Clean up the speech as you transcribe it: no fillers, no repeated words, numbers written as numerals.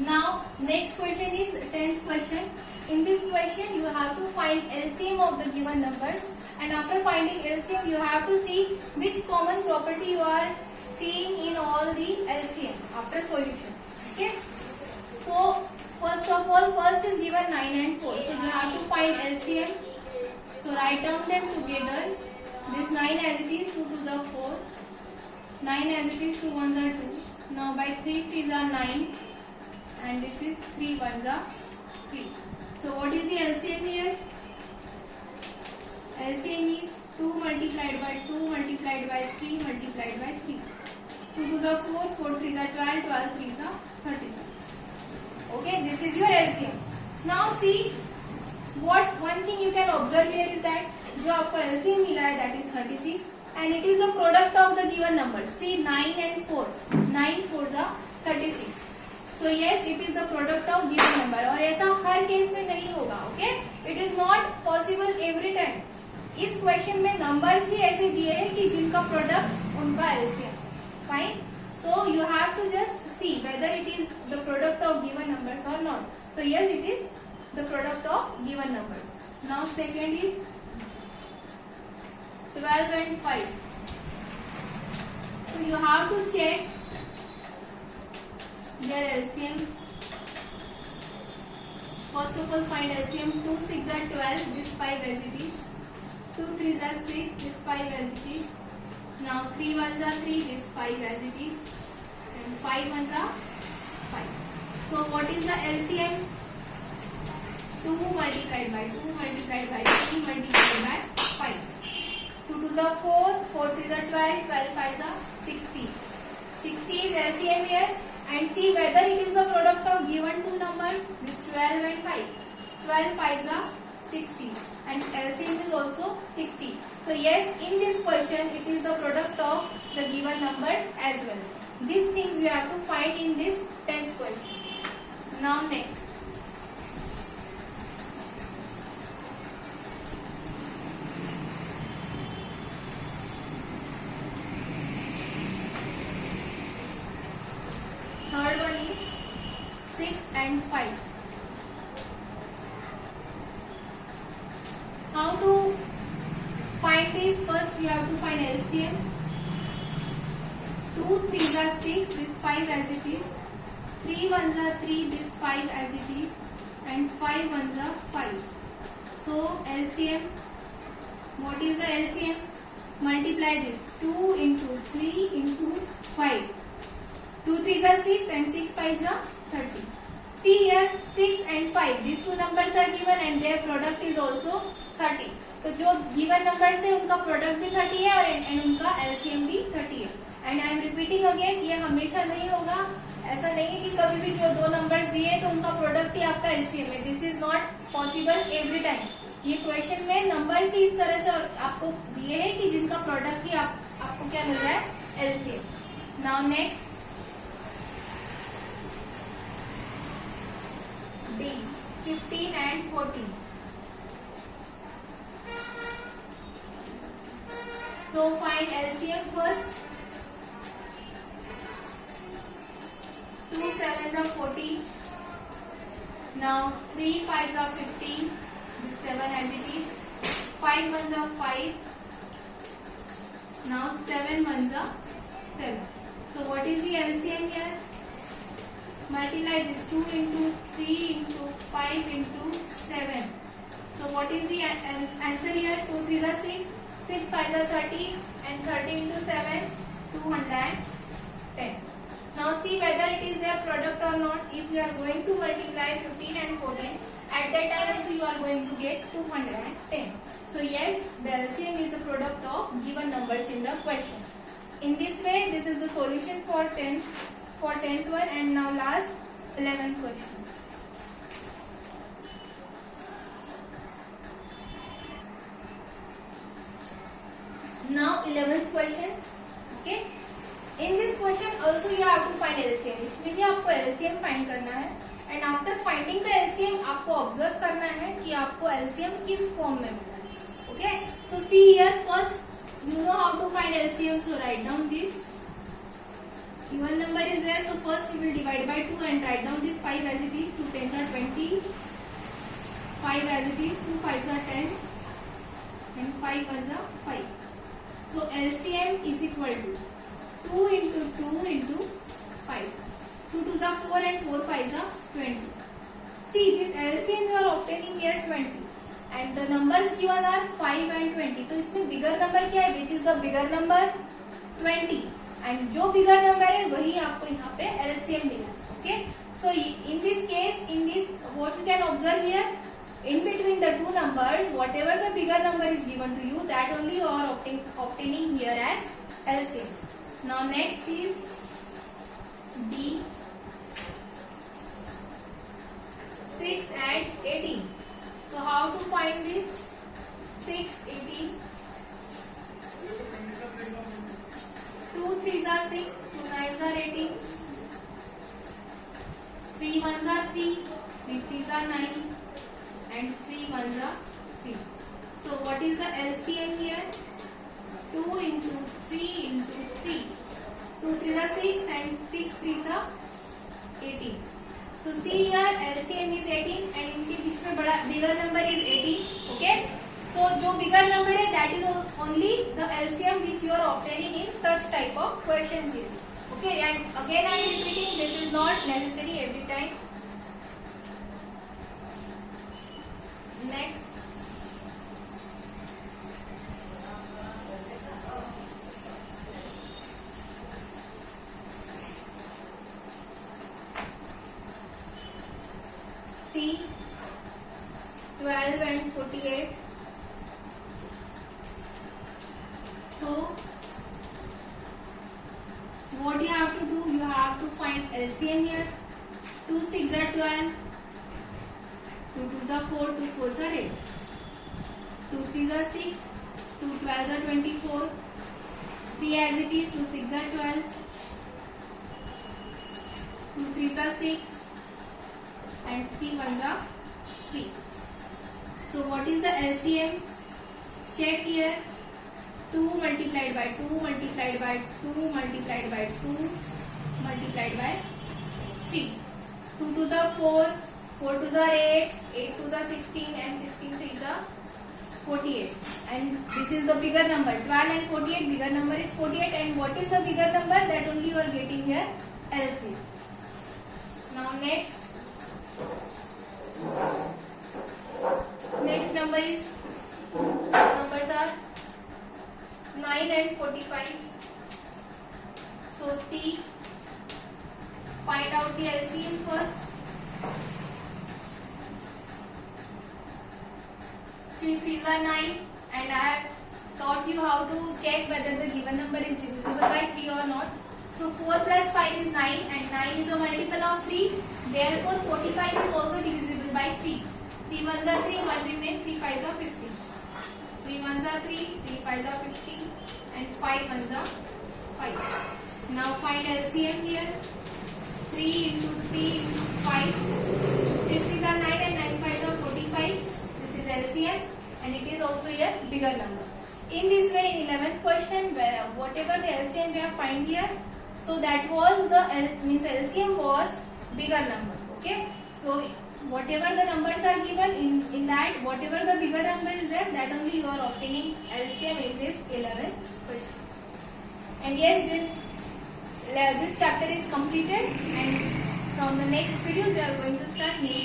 Now next question is 10th question. In this question you have to find LCM of the given numbers, and after finding LCM you have to see which common property you are seeing in all the LCM after solution. Okay, so first of all, first is given 9 and 4, so you have to find LCM. So write down them together. This 9 as it is, 2 to the 4, 9 as it is, 2 1s are 2. Now by 3 3s are 9, and this is 3 1s are 3. So what is the LCM here? LCM is 2 multiplied by 2 multiplied by 3 multiplied by 3. 2 2s are 4, 4 3s are 12, 12 3s are 36. Okay, this is your LCM. Now see, what one thing you can observe here is that जो आपको LCM मिला है that is 36, and it is the product of the given numbers. See 9 and 4, 9 4s are 36. So yes, it is the product of given number. और ऐसा हर case में नहीं होगा. Okay, it is not possible every time. इस question में numbers ही ऐसे दिए हैं कि जिनका प्रोडक्ट उनका LCM. Fine. So you have to just see whether it is the product of given numbers or not. So yes, it is the product of given numbers. Now second is 12 and 5. So you have to check their LCM. First of all, find LCM. 2 6 are 12, this 5 as it is. 2 3s are 6, this 5 as it is. Now 3 1s are 3, this 5 as it is, and 5 1s are 5. So what is the LCM? 2 multiplied by 2 multiplied by 3 multiplied by 5. 2 2s are 4, 4 3s are 12, 12 5s are 60. 60 is LCM here, and see whether it is the product of given two numbers, this 12 and 5. 12 5s are 60, and LCM is also 60. So yes, in this question it is the product of the given numbers as well. These things you have to find in this 10th question. Now next. Third one is 6 and 5. How to find this? First we have to find LCM. 2 3s are 6, this 5 as it is. 3 1s are 3, this 5 as it is, and 5 1s are 5. So LCM, what is the LCM? Multiply this. 2 into 3 into 5. 2 3s are 6 and 6 5s are 30. See here, 6 and 5, these two numbers are given and their product is also 30. तो जो given numbers है उनका product भी 30 है और उनका LCM भी 30 है. And I am repeating again, ये हमेशा नहीं होगा. ऐसा नहीं है कि कभी भी जो दो numbers दिए तो उनका product ही आपका LCM है. This is not possible every time. ये question में numbers ही इस तरह से आपको दिए हैं कि जिनका product ही आपको क्या मिल रहा है? LCM. Now next. D. 15 and 14. So find LCM first. 2 7s are 14. Now 3 5s are 15. This 7 as it is. 5 1s are 5. Now 7 1s are 7. So what is the LCM here? Multiply this 2 into 3 into 5 into 7. So what is the answer here? 2 3s are 6. 6 5s are 30, and 30 into 7, 210. Now see whether it is their product or not. If you are going to multiply 15 and 14, at that time also you are going to get 210. So yes, the LCM is the product of given numbers in the question. In this way, this is the solution for 10th one, and now last 11th question. Now 11th question. Okay. In this question also you have to find LCM. इसमें भी आपको LCM find करना है, and after finding the LCM आपको observe करना है कि आपको LCM किस form में मिला है. Okay. So see here, first you know how to find LCM, so write down this. Even number is there, so first we will divide by 2 and write down this 5 as it is. 2 tens are 20, 5 as it is, 2 fives are 10 and 5 ones are 5. So LCM is equal to 2 into 2 into 5. 2 twos are 4 and 4 fives are 20. See, this LCM you are obtaining here 20 and the numbers given are 5 and 20. तो इसमें bigger number क्या है? Which is the bigger number? 20. And जो bigger number है वही आपको यहाँ पे LCM मिला. Okay? So in this case, in this what you can observe here, in between the two numbers, whatever the bigger number is given to you, that only you are obtaining here as LCM. Now next is D. 6 and 18. So how to find this? 6, 18. 2 threes are 6, 2 nines are 18. 3 ones are 3, 3 threes are 9 and 3 ones are 3. So what is the LCM here? 2 into 3 into 3. 2 threes are 6 and 6 threes are 18. So see here LCM is 18 and इनके बीच में बड़ा bigger number is 18. Okay? So जो bigger number है that is only the LCM which you are obtaining in such type of questions here. Okay? And again I am repeating, this is not necessary every time. Next. C 12 and 48. So what you have to do, you have to find LCM here. 2 6 are 12, 2 2s are 4, 2 4s are 8, 2 3s are 6, 2 12s are 24, 3 as it is, 2 6 are 12, 2 3s are 6 and 3 1s are 3. So what is the LCM? Check here. 2 multiplied by 2 multiplied by 2 multiplied by 2 multiplied by 3. 2 2s are 4, 4 2s are 8, 8 2s are 16 and 16 3s are 48. And this is the bigger number. 12 and 48, bigger number is 48. And what is the bigger number? That only you are getting here LCM. Now next number is, numbers are 9 and 45. So C, find out the LCM first. 3 3s are 9 and I have taught you how to check whether the given number is divisible by 3 or not. So 4 plus 5 is 9 and 9 is a multiple of 3. Therefore 45 is also divisible by 3. 3 ones are 3, 1 remains, 3 5s are 50. 3 ones are 3, 3 5s are 50 and 5 ones are 5. Now find LCM here. 3 into 3 into 5. 3 3s are 9 and 9 5s are 45. This is LCM and it is also a bigger number. In this way, in 11th question, where whatever the LCM we have find here, so that was the LCM was bigger number. Okay, so whatever the numbers are given in that, whatever the bigger number is there, that only you are obtaining LCM in this 11th question. And yes, this chapter is completed, and from the next video we are going to start new